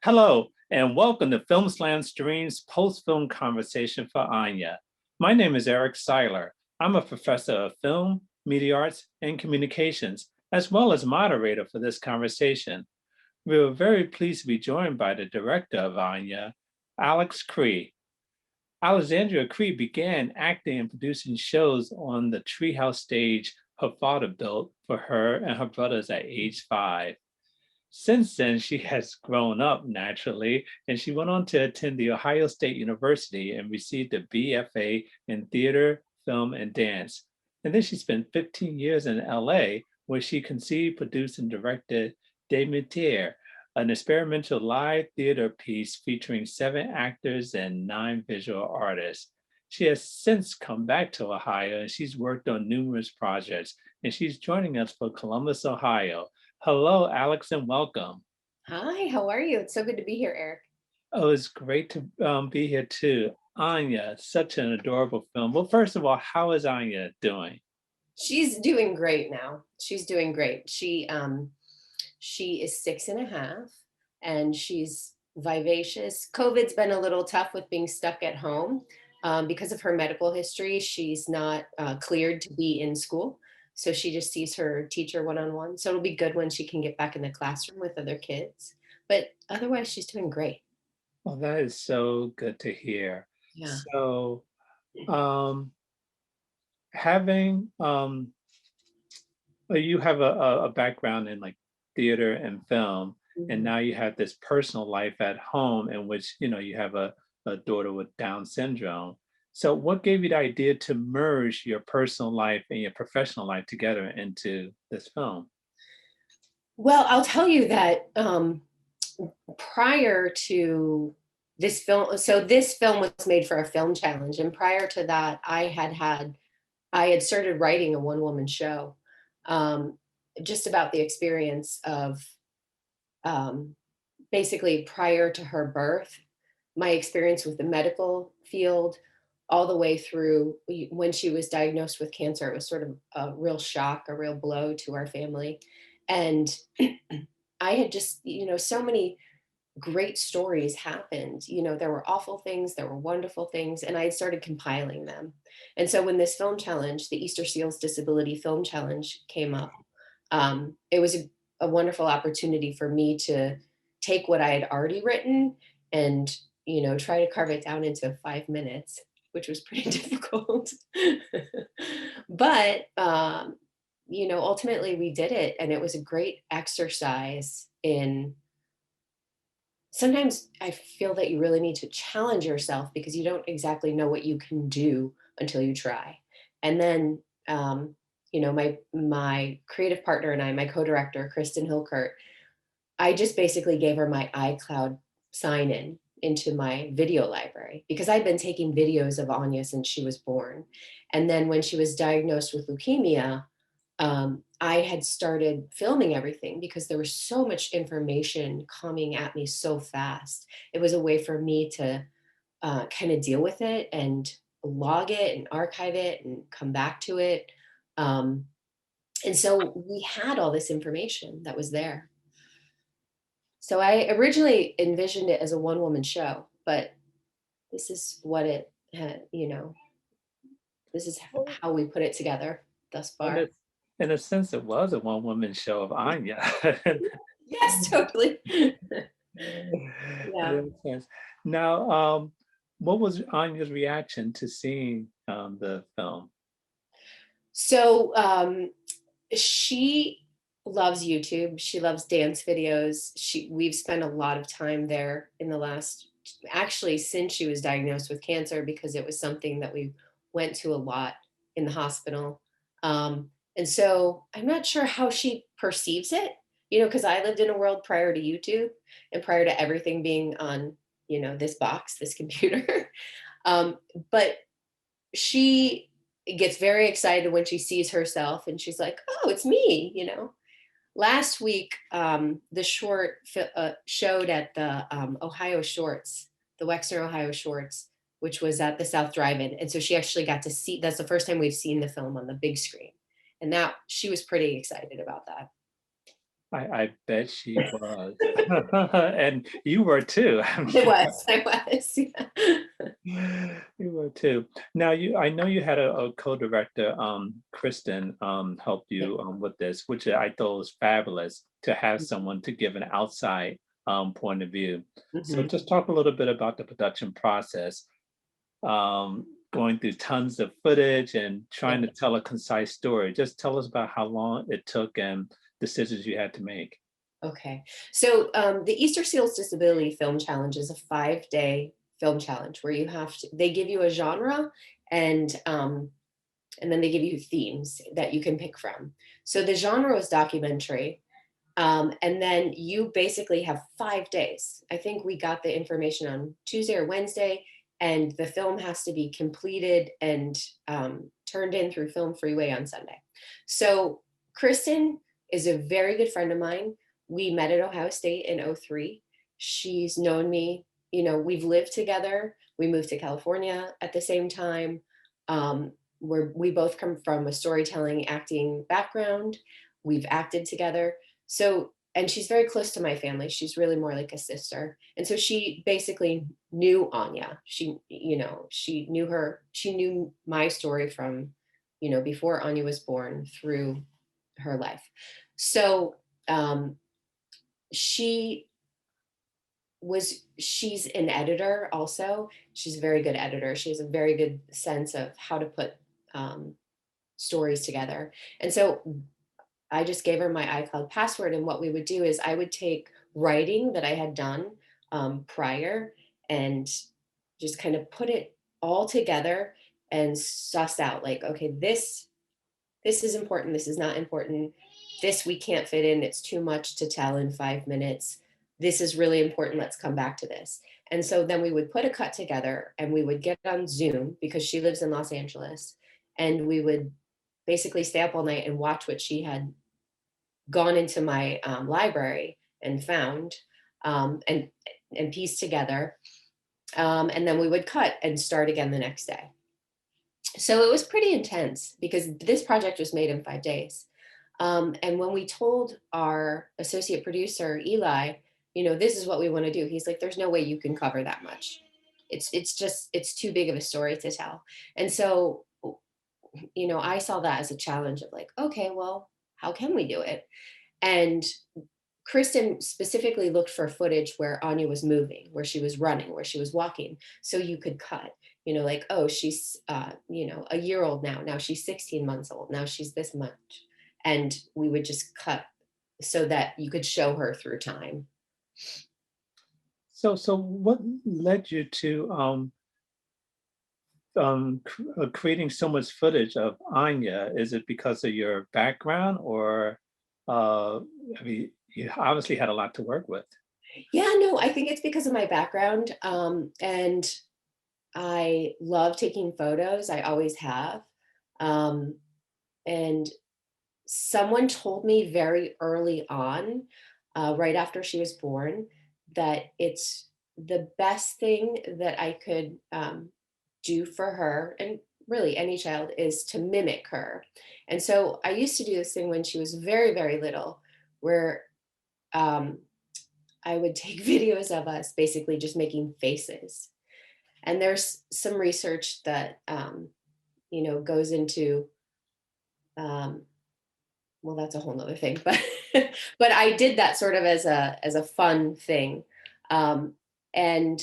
Hello, and welcome to FilmSlam Stream's post-film conversation for Anya. My name is Eric Siler. I'm a professor of film, media arts, and communications, as well as moderator for this conversation. We were very pleased to be joined by the director of Anya, Cree. Alexandria Cree began acting and producing shows on the treehouse stage her father built for her and her brothers at age 5. Since then, she has grown up naturally, and she went on to attend The Ohio State University and received a BFA in theater, film, and dance. And then she spent 15 years in LA, where she conceived, produced, and directed Des Metiers, an experimental live theater piece featuring 7 actors and 9 visual artists. She has since come back to Ohio, and she's worked on numerous projects, and she's joining us for Columbus, Ohio. Hello, Alex, and welcome. Hi, how are you? It's so good to be here, Eric. Oh, it's great to be here too. Anya, such an adorable film. Well, first of all, how is Anya doing? She's doing great now. She's doing great. She is 6.5 and she's vivacious. COVID's been a little tough with being stuck at home. Because of her medical history, she's not cleared to be in school. So she just sees her teacher one-on-one. So it'll be good when she can get back in the classroom with other kids. But otherwise, she's doing great. Well, that is so good to hear. Yeah. So, um, having you have a background in like theater and film, and Mhm. now you have this personal life at home in which you have a daughter with Down syndrome. So, what gave you the idea to merge your personal life and your professional life together into this film? Well, I'll tell you that prior to this film, so this film was made for a film challenge, and prior to that, I had started writing a one woman show, um, just about the experience of um, basically prior to her birth, my experience with the medical field, all the way through when she was diagnosed with cancer. It was sort of a real shock, a real blow to our family, and I had just, so many great stories happened. There were awful things, there were wonderful things, and I had started compiling them. And so when this film challenge, the Easter Seals Disability Film Challenge, came up, it was a wonderful opportunity for me to take what I had already written and, try to carve it down into 5 minutes, which was pretty difficult. But, ultimately we did it, and it was a great exercise in sometimes I feel that you really need to challenge yourself because you don't exactly know what you can do until you try. And then, my creative partner and I, my co-director, Kristen Hilkert, I just basically gave her my iCloud sign in into my video library because I'd been taking videos of Anya since she was born. And then when she was diagnosed with leukemia, I had started filming everything because there was so much information coming at me so fast. It was a way for me to kind of deal with it and log it and archive it and come back to it. Um, and so we had all this information that was there. So I originally envisioned it as a one woman show, but this is what it had, this is Well, how we put it together thus in far. a sense, it was a one-woman show of Anya. Yes, totally. Yeah. It makes sense. Now, what was Anya's reaction to seeing the film? So she loves YouTube. She loves dance videos. We've spent a lot of time there in the last, actually since she was diagnosed with cancer, because it was something that we went to a lot in the hospital. And so I'm not sure how she perceives it, because I lived in a world prior to YouTube and prior to everything being on, this box, this computer. um, but she gets very excited when she sees herself and she's like, oh, it's me. Last week, the short showed at the Ohio Shorts, the Wexner Ohio Shorts, which was at the South Drive-In. And so she actually got to see, that's the first time we've seen the film on the big screen. And that she was pretty excited about that. I bet she was. And you were too, I'm I sure. was, I was. Yeah. You were too. Now I know you had a co-director, Kristen, help Yeah. you with this, which I thought was fabulous to have someone to give an outside point of view. So Mhm. just talk a little bit about the production process, going through tons of footage and Yeah. trying to tell a concise story. Just tell us about how long it took and decisions you had to make. Okay. So the Easter Seals Disability Film Challenge is a 5-day film challenge where they give you a genre and um, and then they give you themes that you can pick from. So the genre was documentary. And then you basically have 5 days. I think we got the information on Tuesday or Wednesday, and the film has to be completed and turned in through Film Freeway on Sunday. So Kristen is a very good friend of mine. We met at Ohio State in '03. She's known me, we've lived together. We moved to California at the same time. We both come from a storytelling acting background. We've acted together. So, and she's very close to my family. She's really more like a sister. And so she basically knew Anya. She knew my story from, before Anya was born through her life. So she she's an editor also. She's a very good editor. She has a very good sense of how to put um, stories together. And so I just gave her my iCloud password. And what we would do is I would take writing that I had done prior and just kind of put it all together and suss out like, okay, this is important. This is not important. This we can't fit in. It's too much to tell in 5 minutes. This is really important. Let's come back to this. And so then we would put a cut together and we would get on Zoom because she lives in Los Angeles. And we would basically stay up all night and watch what she had gone into my library and found and pieced together. And then we would cut and start again the next day. So it was pretty intense because this project was made in 5 days. And when we told our associate producer, Eli, this is what we want to do, he's like, there's no way you can cover that much. It's too big of a story to tell. And so, I saw that as a challenge of like, okay, well, how can we do it? And Kristen specifically looked for footage where Anya was moving, where she was running, where she was walking, so you could cut. Like, oh, she's a year old now. Now she's 16 months old. Now she's this much, and we would just cut so that you could show her through time. So what led you to creating so much footage of Anya? Is it because of your background, or I mean, you obviously had a lot to work with. Yeah, no, I think it's because of my background, and I love taking photos. I always have, um, and someone told me very early on, right after she was born, that it's the best thing that I could do for her, and really any child, is to mimic her. And so I used to do this thing when she was very, very little, where um, I would take videos of us basically just making faces. And there's some research that goes into um, well, that's a whole nother thing, but but I did that sort of as a fun thing. Um, and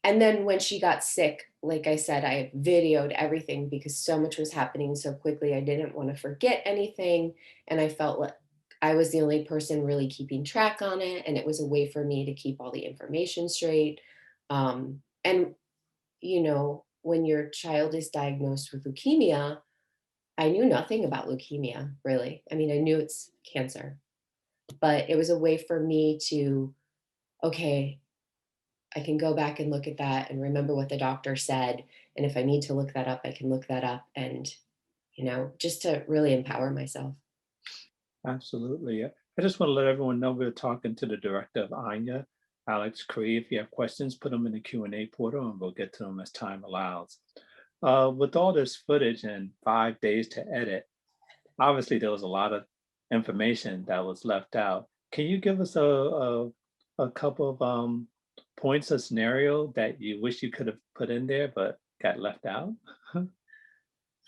and then when she got sick, like I said, I videoed everything because so much was happening so quickly. I didn't want to forget anything. And I felt like I was the only person really keeping track on it. And it was a way for me to keep all the information straight. And when your child is diagnosed with leukemia, I knew nothing about leukemia, really. I mean, I knew it's cancer, but it was a way for me to, okay, I can go back and look at that and remember what the doctor said. And if I need to look that up, I can look that up and, just to really empower myself. Absolutely. I just want to let everyone know we're talking to the director of Anya, Alex Cree. If you have questions, put them in the Q&A portal and we'll get to them as time allows. With all this footage and 5 days to edit, obviously there was a lot of information that was left out. Can you give us a couple of points or scenario that you wish you could have put in there but got left out?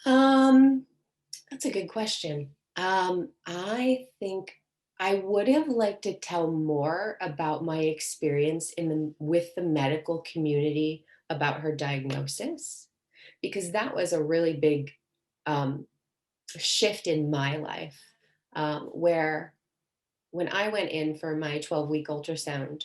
Um, that's a good question. I think I would have liked to tell more about my experience with the medical community about her diagnosis, because that was a really big um, shift in my life, where when I went in for my 12-week ultrasound,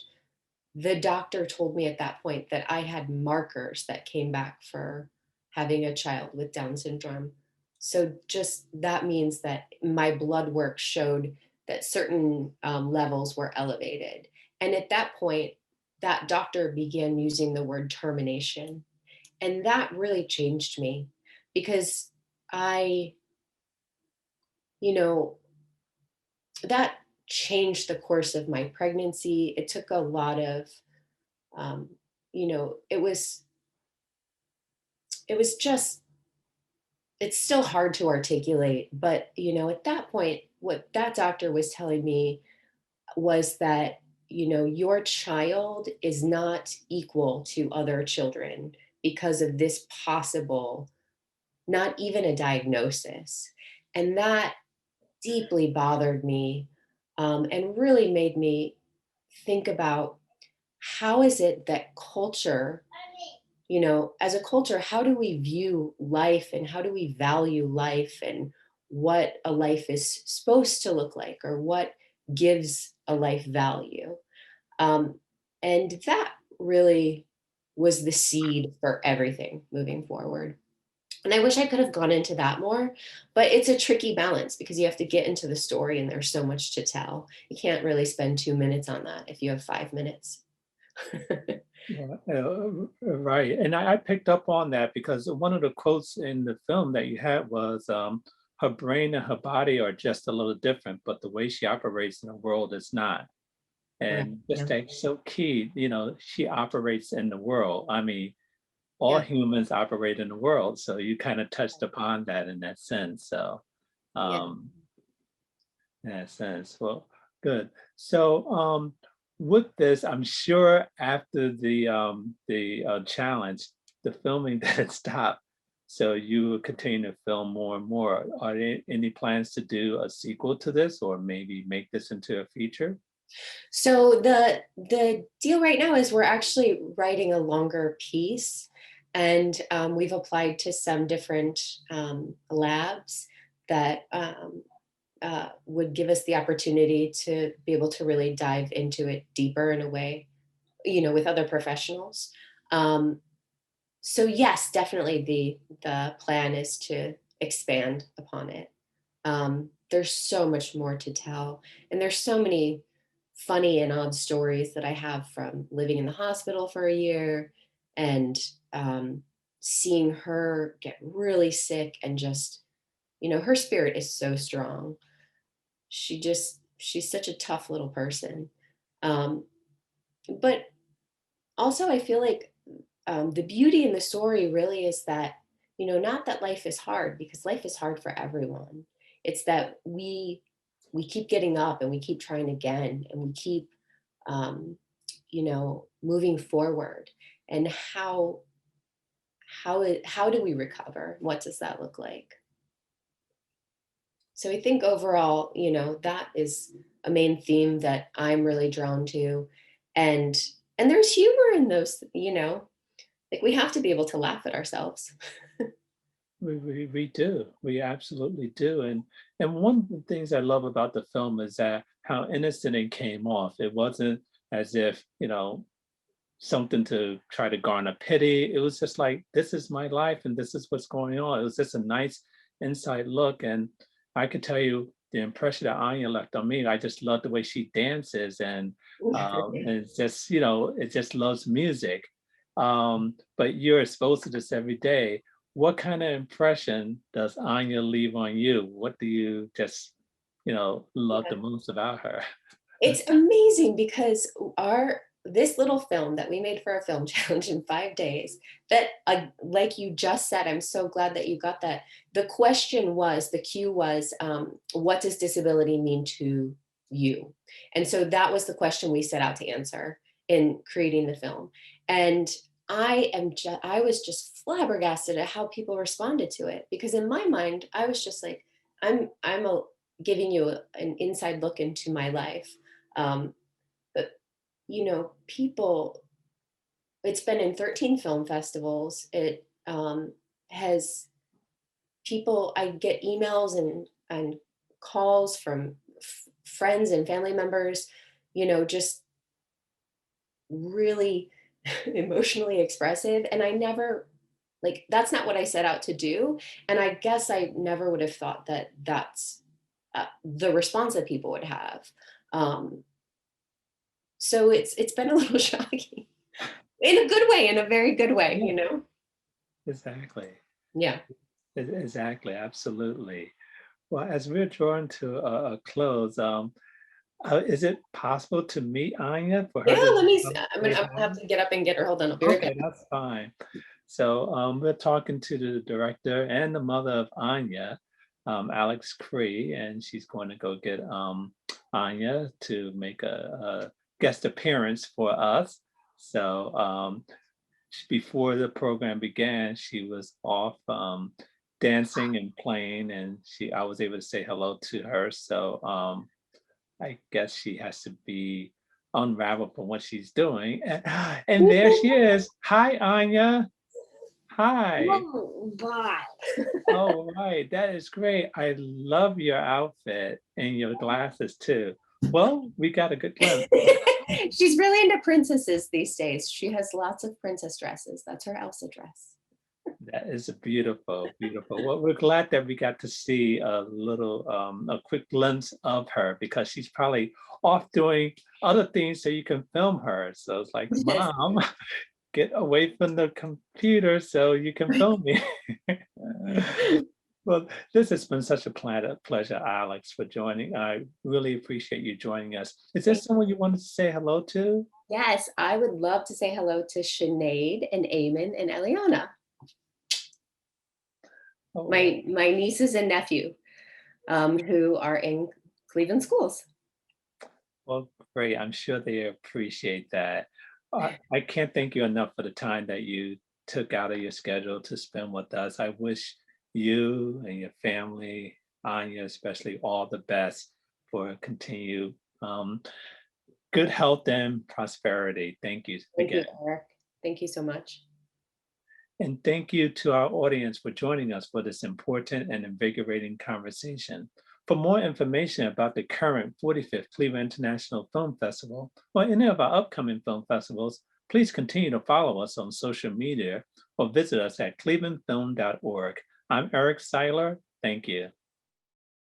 the doctor told me at that point that I had markers that came back for having a child with Down syndrome. So just that means that my blood work showed that certain levels were elevated. And at that point, that doctor began using the word termination. And that really changed me because I, you know, that changed the course of my pregnancy. It took a lot of, um, it was just, it's still hard to articulate, but at that point, what that doctor was telling me was that, your child is not equal to other children because of this possible, not even a diagnosis. And that deeply bothered me, and really made me think about how is it that culture, as a culture, how do we view life and how do we value life and what a life is supposed to look like or what gives a life value? Um, and that really was the seed for everything moving forward. And I wish I could have gone into that more, but it's a tricky balance because you have to get into the story and there's so much to tell. You can't really spend 2 minutes on that if you have 5 minutes. Yeah, right. And I picked up on that because one of the quotes in the film that you had was her brain and her body are just a little different, but the way she operates in the world is not. Right. And just Yeah. that's so key, she operates in the world. I mean, all Yeah. humans operate in the world. So you kind of touched upon that in that sense. So, Yeah. um, in that sense, well, good. So, with this, I'm sure after the challenge, the filming that stopped. So you will continue to film more and more. Are there any plans to do a sequel to this, or maybe make this into a feature? So the deal right now is we're actually writing a longer piece, and we've applied to some different labs that would give us the opportunity to be able to really dive into it deeper in a way, with other professionals. Um, so yes, definitely the plan is to expand upon it. There's so much more to tell, and there's so many funny and odd stories that I have from living in the hospital for a year and seeing her get really sick and just, her spirit is so strong. She's such a tough little person. Um, but also, I feel like the beauty in the story really is that, not that life is hard, because life is hard for everyone. It's that we keep getting up and we keep trying again and we keep, um, moving forward. And how do we recover? What does that look like? So I think overall, that is a main theme that I'm really drawn to. And there's humor in those, like we have to be able to laugh at ourselves. We do. We absolutely do. And one of the things I love about the film is that how innocent it came off. It wasn't as if, something to try to garner pity. It was just like, this is my life and this is what's going on. It was just a nice inside look. And I could tell you the impression that Anya left on me. I just love the way she dances and it's just, it just loves music. But you're exposed to this every day. What kind of impression does Anya leave on you? What do you just, love the most about her? It's amazing because our this little film that we made for a film challenge in 5 days, that like you just said, I'm so glad that you got that. The cue was, what does disability mean to you? And so that was the question we set out to answer in creating the film. And I was just flabbergasted at how people responded to it, because in my mind, I was just like, I'm giving you an inside look into my life. But people, it's been in 13 film festivals. It has people, I get emails and calls from friends and family members, just really emotionally expressive. And I never, like, that's not what I set out to do. And I guess I never would have thought that that's the response that people would have. So it's been a little shocking in a good way, in a very good way, Yeah, exactly. Yeah. Exactly. Absolutely. Well, as we're drawing to a close, is it possible to meet Anya for Yeah, her to let me, come I'm say gonna have hi? to get up and get her. Hold on, I'll be right back. Okay, that's fine. So we're talking to the director and the mother of Anya, Alex Cree, and she's going to go get Anya to make a guest appearance for us. So before the program began, she was off dancing and playing, and I was able to say hello to her. So I guess she has to be unraveled from what she's doing. And there she is. Hi, Anya. Hi. Oh, bye. Oh, right. That is great. I love your outfit and your glasses too. Well, we got a good glimpse. She's really into princesses these days. She has lots of princess dresses. That's her Elsa dress. That is beautiful, beautiful. Well, we're glad that we got to see a quick glimpse of her, because she's probably off doing other things so you can film her. So it's like, Yes. Mom, get away from the computer so you can film me. Well, this has been such a pleasure, Alex, for joining. I really appreciate you joining us. Is there someone you wanted to say hello to? Yes, I would love to say hello to Sinead and Eamon and Eliana, Oh, my nieces and nephew, who are in Cleveland schools. well, great. I'm sure they appreciate that. I can't thank you enough for the time that you took out of your schedule to spend with us. I wish you and your family, Anya especially, all the best for continued good health and prosperity. Thank you Thank you, again. Eric. Thank you so much. And thank you to our audience for joining us for this important and invigorating conversation. For more information about the current 45th Cleveland International Film Festival or any of our upcoming film festivals, please continue to follow us on social media or visit us at clevelandfilm.org. I'm Eric Siler. Thank you.